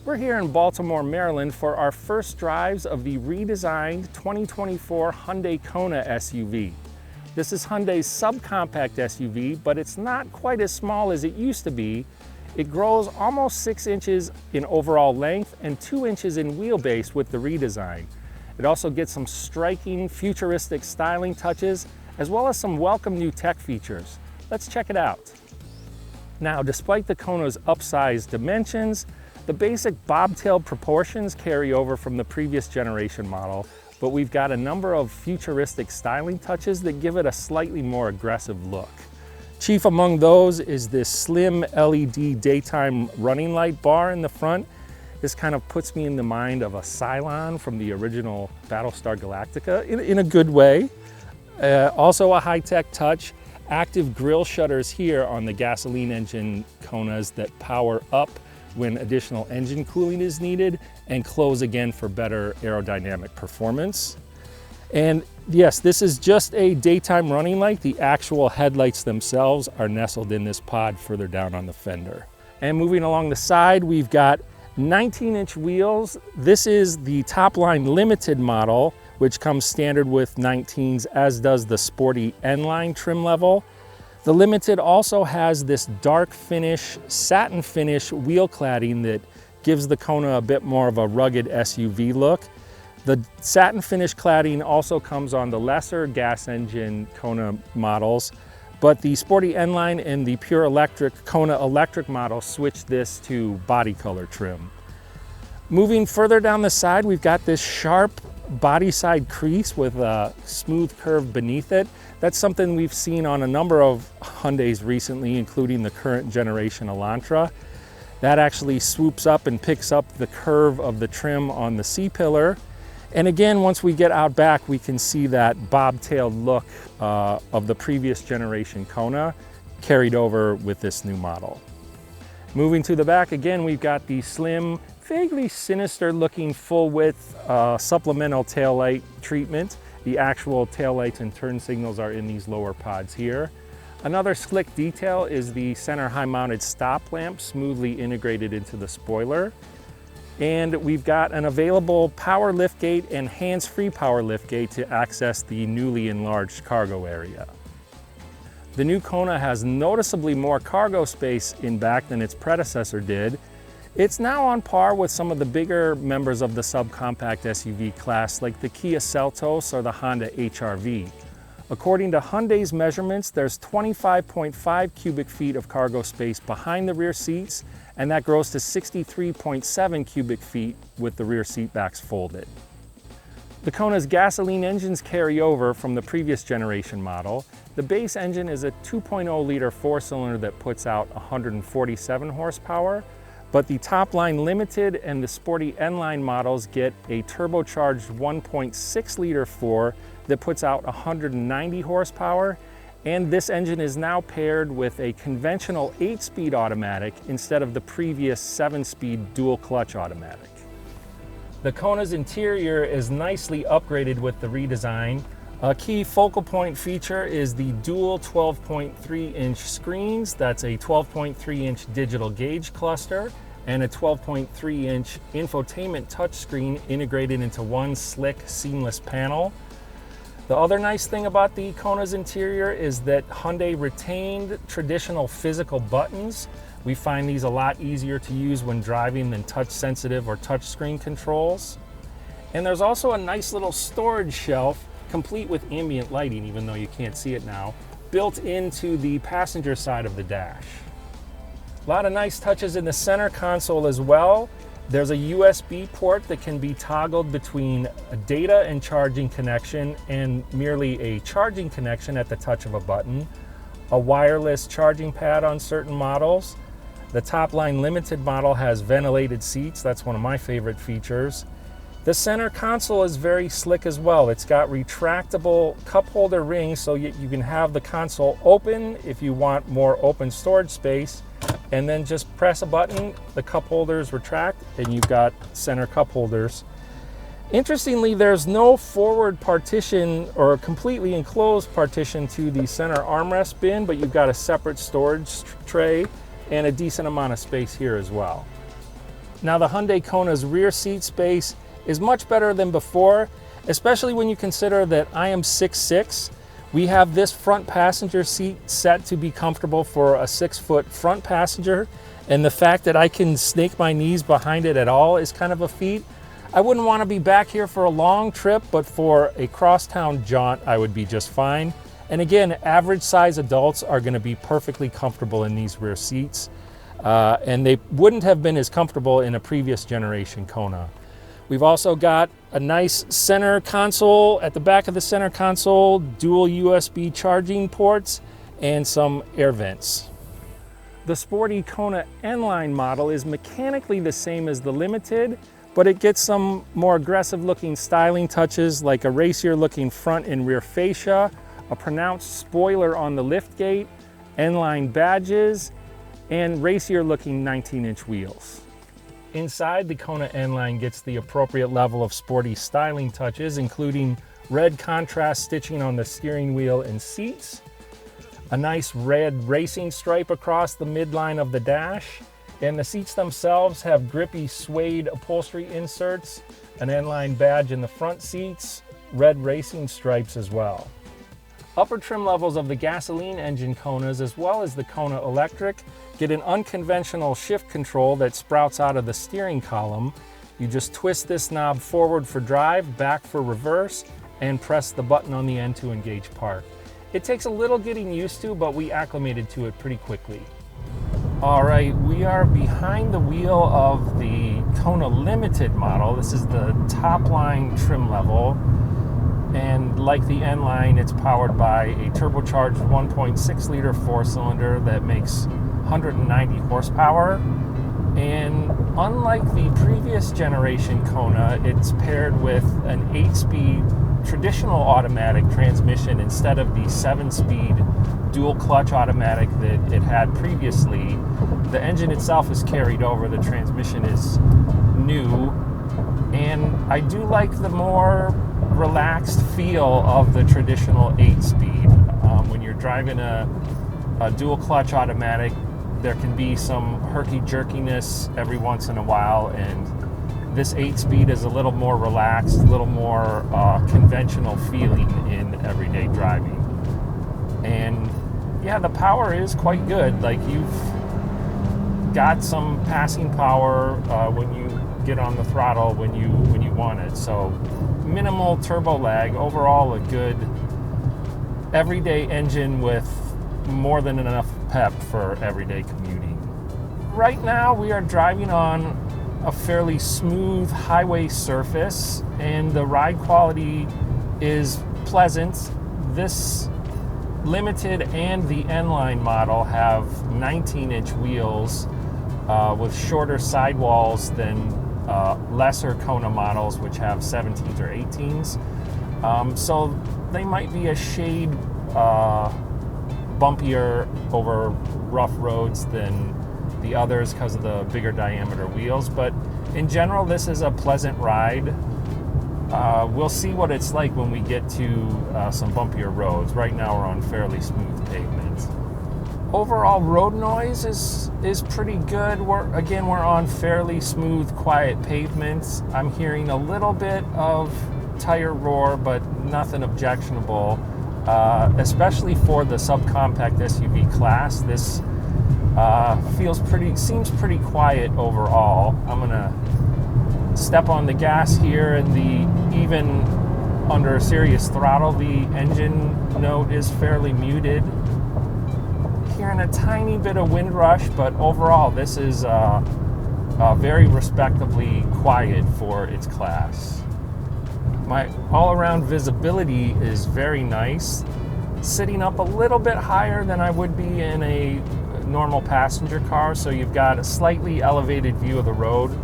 We're here in Baltimore, Maryland for our first drives of the redesigned 2024 Hyundai Kona SUV. This is Hyundai's subcompact SUV, but it's not quite as small as it used to be. It grows almost 6 inches in overall length and 2 inches in wheelbase with the redesign. It also gets some striking futuristic styling touches, as well as some welcome new tech features. Let's check it out. Now, despite the Kona's upsized dimensions, the basic bobtail proportions carry over from the previous generation model, but we've got a number of futuristic styling touches that give it a slightly more aggressive look. Chief among those is this slim LED daytime running light bar in the front. This kind of puts me in the mind of a Cylon from the original Battlestar Galactica in a good way. Also a high-tech touch, active grille shutters here on the gasoline engine Konas that power up when additional engine cooling is needed and close again for better aerodynamic performance. And yes, this is just a daytime running light. The actual headlights themselves are nestled in this pod further down on the fender. And moving along the side, we've got 19-inch wheels. This is the top line limited model, which comes standard with 19s, as does the sporty N-line trim level. The Limited also has this dark finish, satin finish wheel cladding that gives the Kona a bit more of a rugged SUV look. The satin finish cladding also comes on the lesser gas engine Kona models, but the sporty N-line and the pure electric Kona electric model switch this to body color trim. Moving further down the side, we've got this sharp body side crease with a smooth curve beneath it. That's something we've seen on a number of Hyundais recently, including the current generation Elantra. That actually swoops up and picks up the curve of the trim on the C-pillar. And again, once we get out back, we can see that bobtail look of the previous generation Kona carried over with this new model. Moving to the back, again, we've got the slim, vaguely sinister looking full width supplemental taillight treatment. The actual taillights and turn signals are in these lower pods here. Another slick detail is the center high mounted stop lamp smoothly integrated into the spoiler. And we've got an available power liftgate and hands-free power liftgate to access the newly enlarged cargo area. The new Kona has noticeably more cargo space in back than its predecessor did. It's now on par with some of the bigger members of the subcompact SUV class, like the Kia Seltos or the Honda HR-V. According to Hyundai's measurements, there's 25.5 cubic feet of cargo space behind the rear seats, and that grows to 63.7 cubic feet with the rear seat backs folded. The Kona's gasoline engines carry over from the previous generation model. The base engine is a 2.0 liter four-cylinder that puts out 147 horsepower, but the top line Limited and the sporty N-line models get a turbocharged 1.6 liter four that puts out 190 horsepower, and this engine is now paired with a conventional 8-speed automatic instead of the previous 7-speed dual clutch automatic. The Kona's interior is nicely upgraded with the redesign. A key focal point feature is the dual 12.3-inch screens. That's a 12.3-inch digital gauge cluster and a 12.3-inch infotainment touchscreen integrated into one slick, seamless panel. The other nice thing about the Kona's interior is that Hyundai retained traditional physical buttons. We find these a lot easier to use when driving than touch-sensitive or touchscreen controls. And there's also a nice little storage shelf, complete with ambient lighting, even though you can't see it now, built into the passenger side of the dash. A lot of nice touches in the center console as well. There's a USB port that can be toggled between a data and charging connection and merely a charging connection at the touch of a button, a wireless charging pad on certain models. The top line Limited model has ventilated seats. That's one of my favorite features. The center console is very slick as well. It's got retractable cup holder rings so you can have the console open if you want more open storage space, and then just press a button, the cup holders retract, and you've got center cup holders. Interestingly, there's no forward partition or a completely enclosed partition to the center armrest bin, but you've got a separate storage tray and a decent amount of space here as well. Now the Hyundai Kona's rear seat space is much better than before, especially when you consider that I am 6'6". We have this front passenger seat set to be comfortable for a 6-foot front passenger, and the fact that I can snake my knees behind it at all is kind of a feat. I wouldn't want to be back here for a long trip, but for a crosstown jaunt, I would be just fine. And again, average size adults are going to be perfectly comfortable in these rear seats. And they wouldn't have been as comfortable in a previous generation Kona. We've also got a nice center console. At the back of the center console, dual USB charging ports and some air vents. The sporty Kona N-Line model is mechanically the same as the Limited, but it gets some more aggressive looking styling touches like a racier looking front and rear fascia, a pronounced spoiler on the liftgate, N-Line badges, and racier looking 19-inch wheels. Inside, the Kona N-Line gets the appropriate level of sporty styling touches, including red contrast stitching on the steering wheel and seats, a nice red racing stripe across the midline of the dash, and the seats themselves have grippy suede upholstery inserts, an N-Line badge in the front seats, red racing stripes as well. Upper trim levels of the gasoline engine Konas, as well as the Kona Electric, get an unconventional shift control that sprouts out of the steering column. You just twist this knob forward for drive, back for reverse, and press the button on the end to engage park. It takes a little getting used to, but we acclimated to it pretty quickly. All right, we are behind the wheel of the Kona Limited model. This is the top line trim level. And like the N-Line, it's powered by a turbocharged 1.6 liter 4-cylinder that makes 190 horsepower. And unlike the previous generation Kona, it's paired with an 8-speed traditional automatic transmission instead of the 7-speed dual clutch automatic that it had previously. The engine itself is carried over, the transmission is new, and I do like the more relaxed feel of the traditional 8-speed. When you're driving a dual clutch automatic, there can be some herky-jerkiness every once in a while, and this 8-speed is a little more relaxed, a little more conventional feeling in everyday driving. And yeah, the power is quite good. Like, you've got some passing power when you get on the throttle when you want it. So minimal turbo lag. Overall, a good everyday engine with more than enough pep for everyday commuting. Right now, we are driving on a fairly smooth highway surface, and the ride quality is pleasant. This Limited and the N-Line model have 19-inch wheels with shorter sidewalls than lesser Kona models, which have 17s or 18s. So they might be a shade bumpier over rough roads than the others because of the bigger diameter wheels, but in general, this is a pleasant ride. We'll see what it's like when we get to some bumpier roads. Right now we're on fairly smooth pavement. Overall road noise is pretty good. We're on fairly smooth, quiet pavements. I'm hearing a little bit of tire roar, but nothing objectionable. Especially for the subcompact SUV class, this seems pretty quiet overall. I'm gonna step on the gas here, and even under serious throttle, the engine note is fairly muted. Hearing a tiny bit of wind rush, but overall this is very respectably quiet for its class. My all-around visibility is very nice, sitting up a little bit higher than I would be in a normal passenger car, so you've got a slightly elevated view of the road,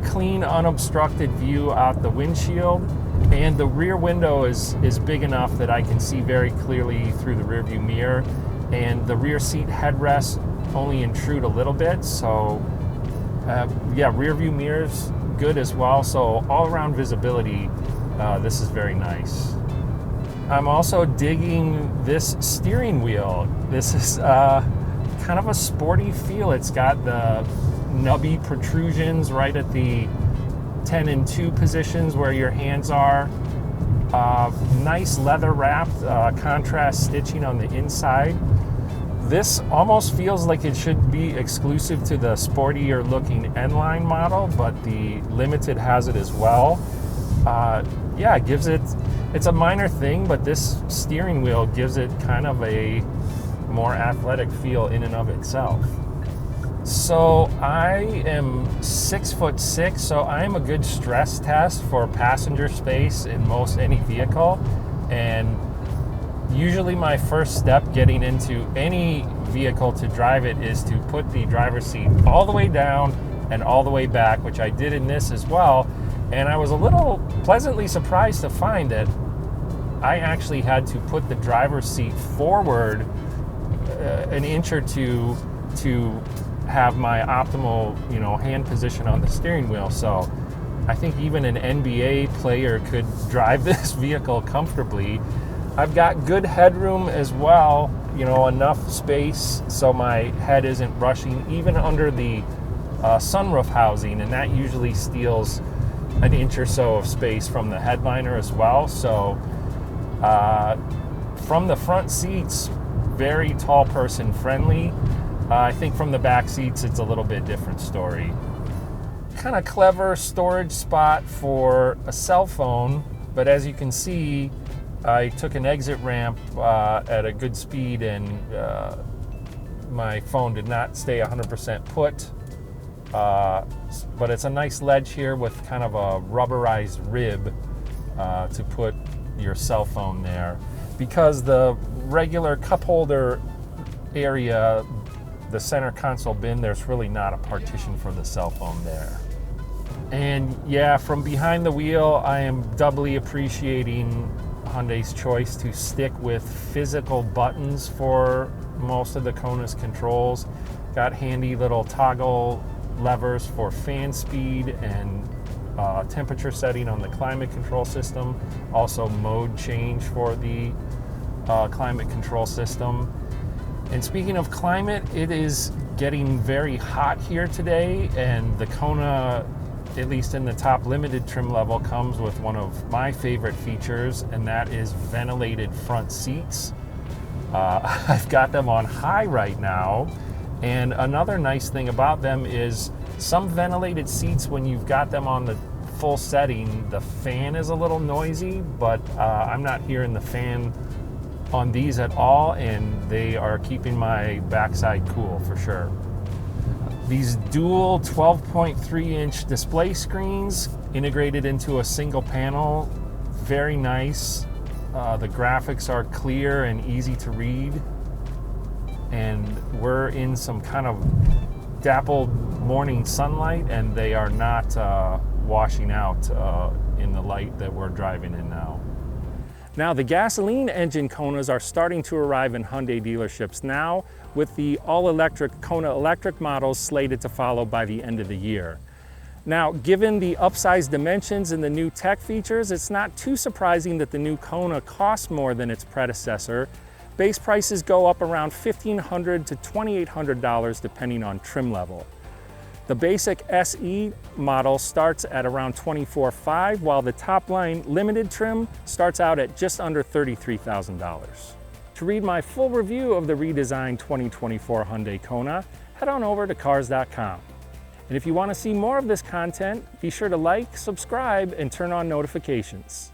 clean, unobstructed view out the windshield, and the rear window is big enough that I can see very clearly through the rearview mirror, and the rear seat headrests only intrude a little bit, so rear view mirrors good as well. So all around visibility, this is very nice. I'm also digging this steering wheel. This is kind of a sporty feel. It's got the nubby protrusions right at the 10 and 2 positions where your hands are. Nice leather wrapped contrast stitching on the inside. This almost feels like it should be exclusive to the sportier looking N-Line model, but the Limited has it as well. Yeah, it gives it, it's a minor thing, but this steering wheel gives it kind of a more athletic feel in and of itself. So I am 6'6", so I am a good stress test for passenger space in most any vehicle. And usually my first step getting into any vehicle to drive it is to put the driver's seat all the way down and all the way back, which I did in this as well. And I was a little pleasantly surprised to find that I actually had to put the driver's seat forward an inch or two to have my optimal, hand position on the steering wheel. So I think even an NBA player could drive this vehicle comfortably. I've got good headroom as well, enough space so my head isn't rushing even under the sunroof housing, and that usually steals an inch or so of space from the headliner as well. So from the front seats, very tall person friendly. I think from the back seats, it's a little bit different story. Kind of clever storage spot for a cell phone, but as you can see, I took an exit ramp at a good speed, and my phone did not stay 100% put. But it's a nice ledge here with kind of a rubberized rib to put your cell phone there. Because the regular cup holder area, the center console bin, there's really not a partition for the cell phone there. And yeah, from behind the wheel, I am doubly appreciating Hyundai's choice to stick with physical buttons for most of the Kona's controls. Got handy little toggle levers for fan speed and temperature setting on the climate control system. Also mode change for the climate control system. And speaking of climate, it is getting very hot here today, and the Kona, at least in the top limited trim level, comes with one of my favorite features, and that is ventilated front seats. I've got them on high right now, and another nice thing about them is some ventilated seats, when you've got them on the full setting, the fan is a little noisy, but I'm not hearing the fan on these at all, and they are keeping my backside cool for sure. These dual 12.3-inch display screens integrated into a single panel, very nice. The graphics are clear and easy to read, and we're in some kind of dappled morning sunlight, and they are not washing out in the light that we're driving in now. Now, the gasoline engine Konas are starting to arrive in Hyundai dealerships now, with the all-electric Kona electric models slated to follow by the end of the year. Now, given the upsized dimensions and the new tech features, it's not too surprising that the new Kona costs more than its predecessor. Base prices go up around $1,500 to $2,800 depending on trim level. The basic SE model starts at around $24,500, while the top line limited trim starts out at just under $33,000. To read my full review of the redesigned 2024 Hyundai Kona, head on over to Cars.com. And if you want to see more of this content, be sure to like, subscribe, and turn on notifications.